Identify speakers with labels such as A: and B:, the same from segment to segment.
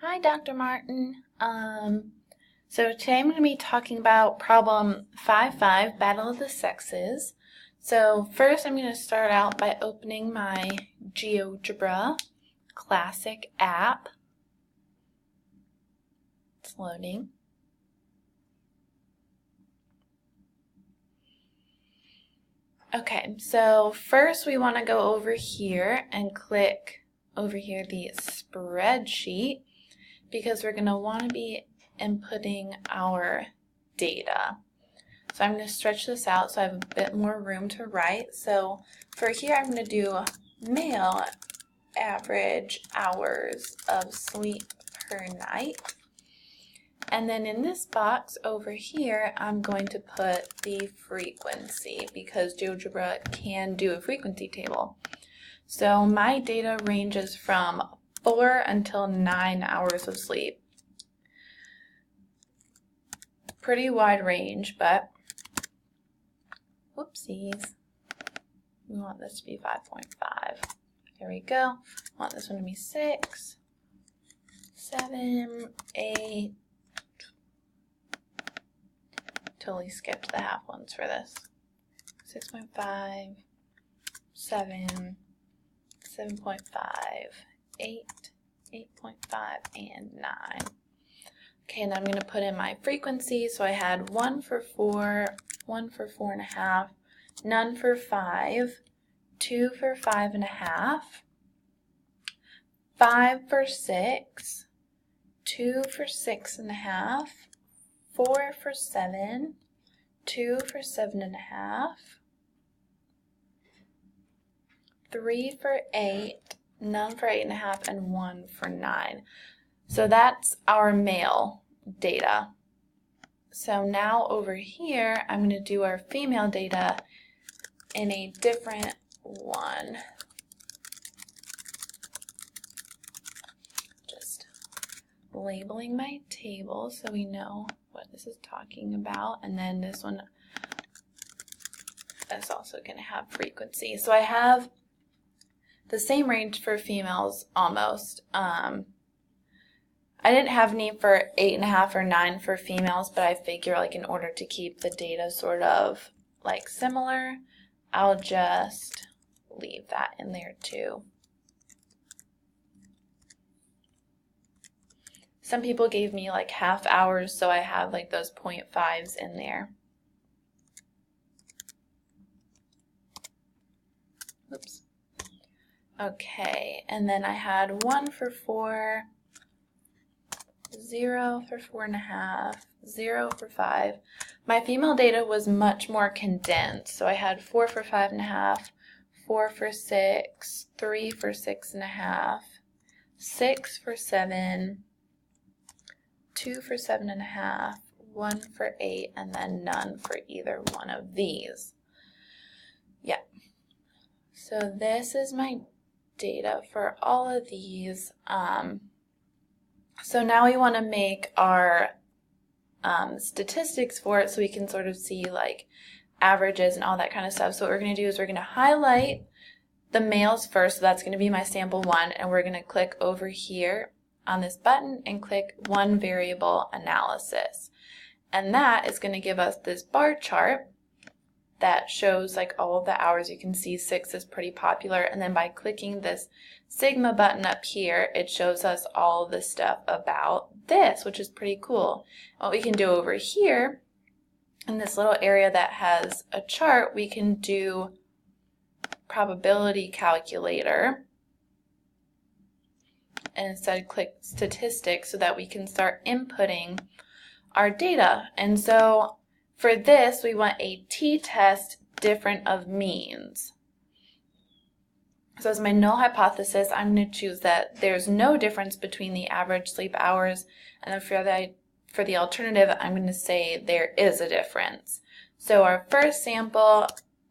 A: Hi, Dr. Martin. So today I'm going to be talking about problem 5.5, Battle of the Sexes. So first I'm going to start out by opening my GeoGebra Classic app. It's loading. Okay, so first we want to go over here and click over here the spreadsheet, because we're going to want to be inputting our data. So I'm going to stretch this out so I have a bit more room to write. So for here I'm going to do male average hours of sleep per night. And then in this box over here I'm going to put the frequency, because GeoGebra can do a frequency table. So my data ranges from 4 until 9 hours of sleep. Pretty wide range, but whoopsies. We want this to be 5.5. There we go. I want this one to be 6, 7, 8. Totally skipped the half ones for this. 6.5, 7, 7.5. 8, 8.5, and 9. Okay, and I'm going to put in my frequency. So I had 1 for 4, 1 for 4.5, none for 5, 2 for 5.5, 5 for 6, 2 for 6.5, 4 for 7, 2 for 7.5, 3 for 8, none for 8.5, and 1 for 9. So that's our male data. So now over here, I'm going to do our female data in a different one. Just labeling my table so we know what this is talking about. And then this one is also going to have frequency. So I have the same range for females almost. I didn't have any for 8.5 or 9 for females, but I figure like in order to keep the data sort of like similar, I'll just leave that in there too. Some people gave me like half hours, so I have like those 0.5s in there. Oops. Okay, and then I had 1 for 4, 0 for 4.5, 0 for 5. My female data was much more condensed, so I had 4 for 5.5, 4 for 6, 3 for 6.5, 6 for 7, 2 for 7.5, 1 for 8, and then none for either one of these. Yeah. So this is my data for all of these. So now we want to make our statistics for it so we can sort of see like averages and all that kind of stuff. So what we're going to do is we're going to highlight the males first. So that's going to be my sample 1, and we're going to click over here on this button and click one variable analysis. And that is going to give us this bar chart that shows like all of the hours. You can see 6 is pretty popular, and then by clicking this sigma button up here, it shows us all the stuff about this, which is pretty cool. What we can do over here in this little area that has a chart, we can do probability calculator, and instead click statistics so that we can start inputting our data. And so for this, we want a t-test different of means. So as my null hypothesis, I'm going to choose that there's no difference between the average sleep hours, and then for the alternative, I'm going to say there is a difference. So our first sample,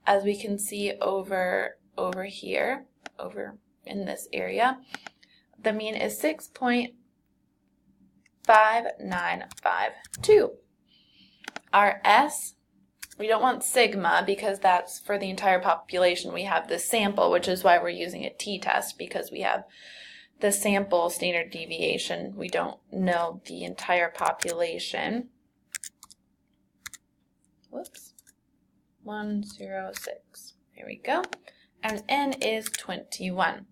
A: as we can see over here, over in this area, the mean is 6.5952. Our S, we don't want sigma because that's for the entire population. We have this sample, which is why we're using a t-test, because we have the sample standard deviation. We don't know the entire population. Whoops. 106. There we go. And N is 21.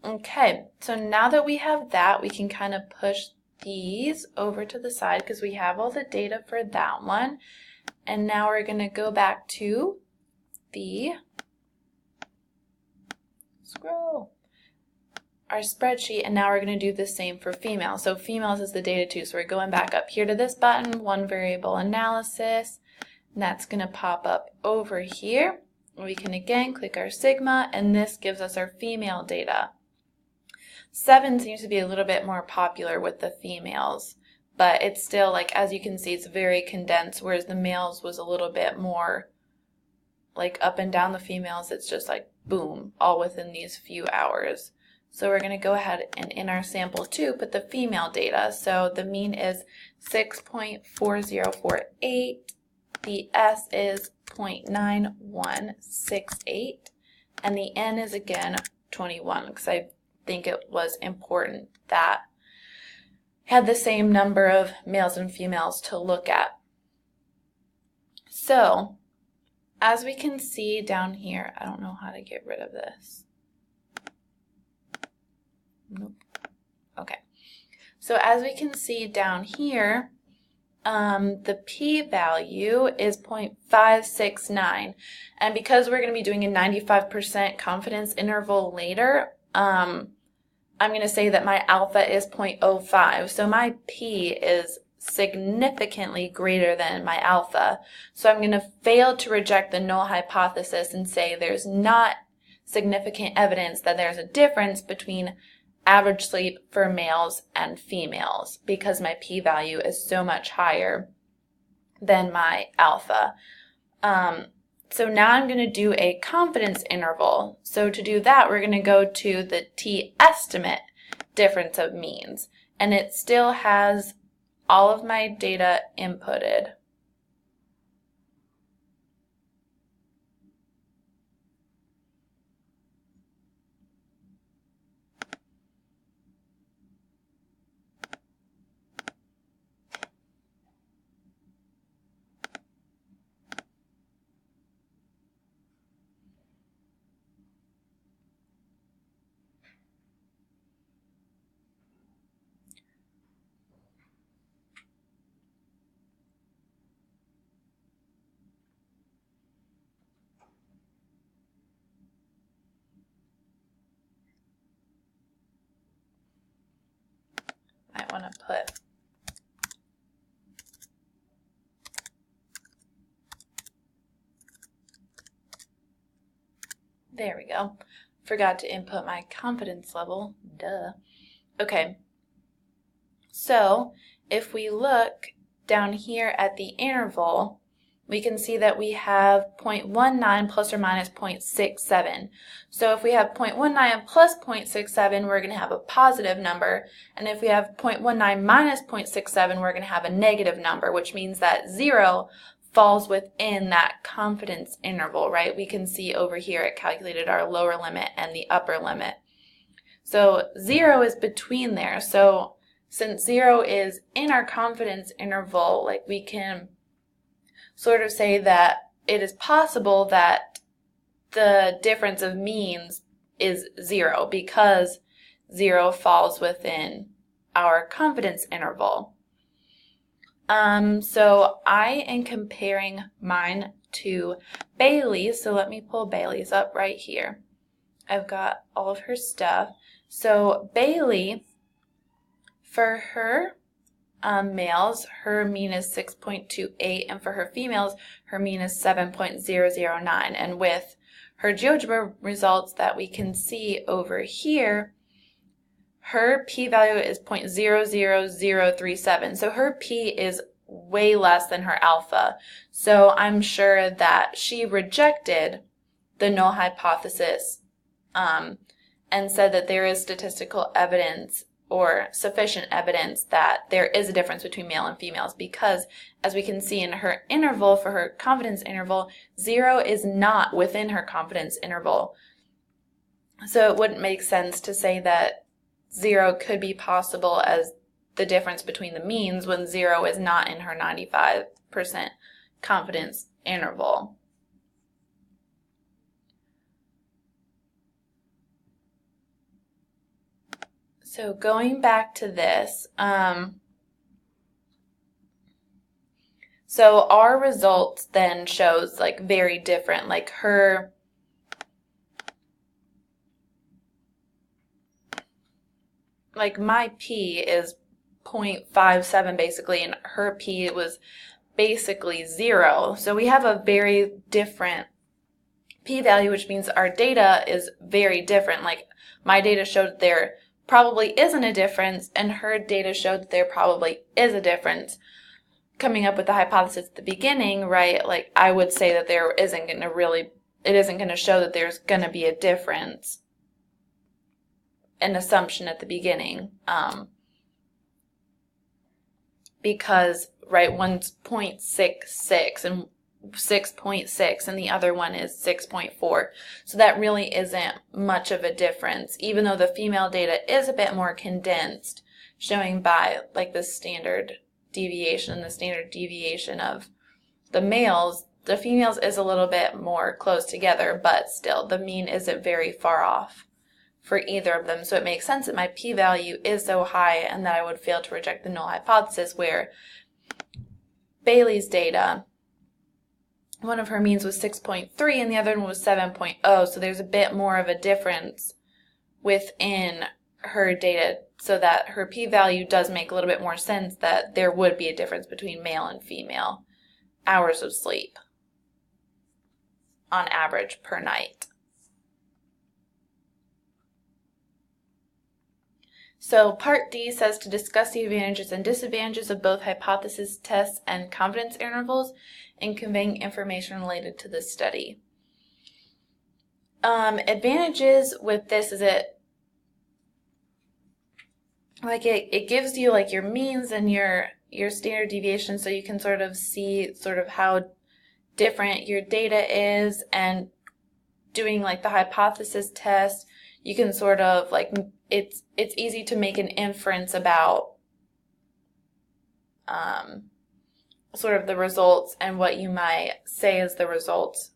A: Okay, so now that we have that, we can kind of push these over to the side because we have all the data for that one. And now we're going to go back to the our spreadsheet, and now we're going to do the same for females. So females is the data too, so we're going back up here to this button, one variable analysis, and that's going to pop up over here. We can again click our sigma, and this gives us our female data. 7 seems to be a little bit more popular with the females, but it's still, like, as you can see, it's very condensed, whereas the males was a little bit more like up and down. The females, it's just like boom, all within these few hours. So we're going to go ahead and in our sample 2 put the female data. So the mean is 6.4048, the S is 0.9168, and the N is again 21, because I think it was important that had the same number of males and females to look at. So as we can see down here, I don't know how to get rid of this. Nope. Okay. So as we can see down here, the p-value is 0.569. And because we're going to be doing a 95% confidence interval later, I'm going to say that my alpha is 0.05. So my p is significantly greater than my alpha. So I'm going to fail to reject the null hypothesis and say there's not significant evidence that there's a difference between average sleep for males and females because my p-value is so much higher than my alpha. So now I'm going to do a confidence interval. So to do that, we're going to go to the t-estimate difference of means, and it still has all of my data inputted. I want to put there we go. Forgot to input my confidence level. Duh. Okay. So if we look down here at the interval, we can see that we have 0.19 plus or minus 0.67. So if we have 0.19 plus 0.67, we're going to have a positive number. And if we have 0.19 minus 0.67, we're going to have a negative number, which means that 0 falls within that confidence interval, right? We can see over here it calculated our lower limit and the upper limit. So 0 is between there. So since 0 is in our confidence interval, like, we can sort of say that it is possible that the difference of means is 0 because 0 falls within our confidence interval. So I am comparing mine to Bailey's. So let me pull Bailey's up right here. I've got all of her stuff. So Bailey, for her males, her mean is 6.28, and for her females, her mean is 7.009. And with her GeoGebra results that we can see over here, her p-value is 0.00037. So her p is way less than her alpha. So I'm sure that she rejected the null hypothesis and said that there is statistical evidence or sufficient evidence that there is a difference between male and females, because as we can see in her interval, for her confidence interval, 0 is not within her confidence interval. So it wouldn't make sense to say that 0 could be possible as the difference between the means when 0 is not in her 95% confidence interval. So going back to this, so our results then shows like very different, like my P is 0.57 basically, and her P was basically 0. So we have a very different p-value, which means our data is very different. Like my data showed there probably isn't a difference, and her data showed that there probably is a difference. Coming up with the hypothesis at the beginning, right, like I would say that it isn't going to show that there's going to be a difference, an assumption at the beginning, because, right, one's 0.66 and 6.6 and the other one is 6.4. So that really isn't much of a difference, even though the female data is a bit more condensed, showing by like the standard deviation of the males. The females is a little bit more close together, but still the mean isn't very far off for either of them. So it makes sense that my p-value is so high and that I would fail to reject the null hypothesis, where Bailey's data, one of her means was 6.3 and the other one was 7.0, so there's a bit more of a difference within her data, so that her p-value does make a little bit more sense that there would be a difference between male and female hours of sleep on average per night. So part D says to discuss the advantages and disadvantages of both hypothesis tests and confidence intervals in conveying information related to the study. Advantages with this is it gives you like your means and your standard deviation, so you can sort of see sort of how different your data is, and doing like the hypothesis test, you can sort of like, it's easy to make an inference about sort of the results and what you might say is the results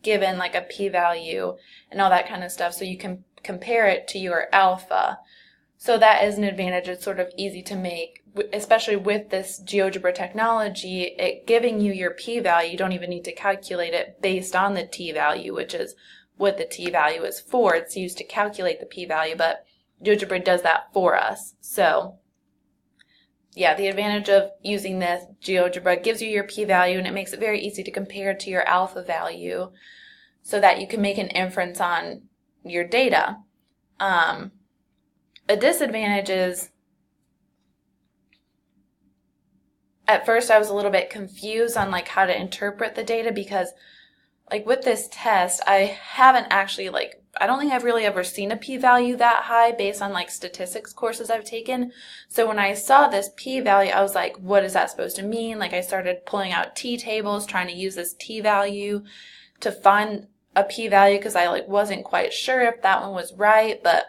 A: given like a p-value and all that kind of stuff, so you can compare it to your alpha. So that is an advantage. It's sort of easy to make, especially with this GeoGebra technology, it giving you your p-value. You don't even need to calculate it based on the t-value, which is what the t-value is for. It's used to calculate the p-value, but GeoGebra does that for us. So yeah, the advantage of using this GeoGebra gives you your p-value, and it makes it very easy to compare to your alpha value so that you can make an inference on your data. A disadvantage is, at first I was a little bit confused on like how to interpret the data, because like with this test, I haven't actually I don't think I've really ever seen a p-value that high based on like statistics courses I've taken. So when I saw this p-value, I was like, what is that supposed to mean? Like I started pulling out t-tables, trying to use this t-value to find a p-value, because I like wasn't quite sure if that one was right. But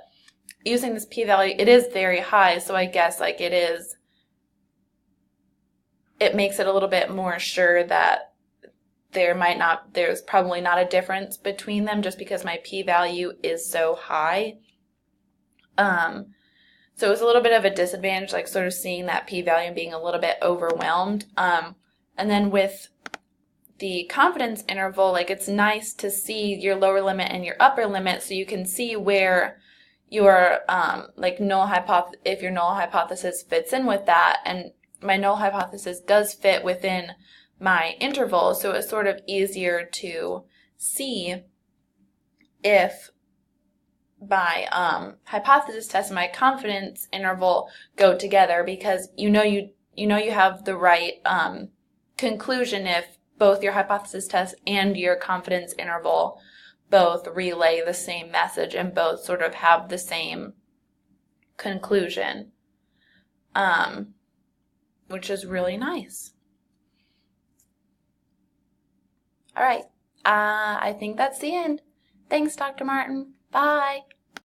A: using this p-value, it is very high, so I guess like it makes it a little bit more sure that there's probably not a difference between them, just because my p-value is so high. So it was a little bit of a disadvantage, like sort of seeing that p-value and being a little bit overwhelmed. And then with the confidence interval, like it's nice to see your lower limit and your upper limit, so you can see where your if your null hypothesis fits in with that. And my null hypothesis does fit within my interval, so it's sort of easier to see if my hypothesis test and my confidence interval go together, because you have the right conclusion if both your hypothesis test and your confidence interval both relay the same message and both sort of have the same conclusion, which is really nice. All right, I think that's the end. Thanks, Dr. Martin. Bye.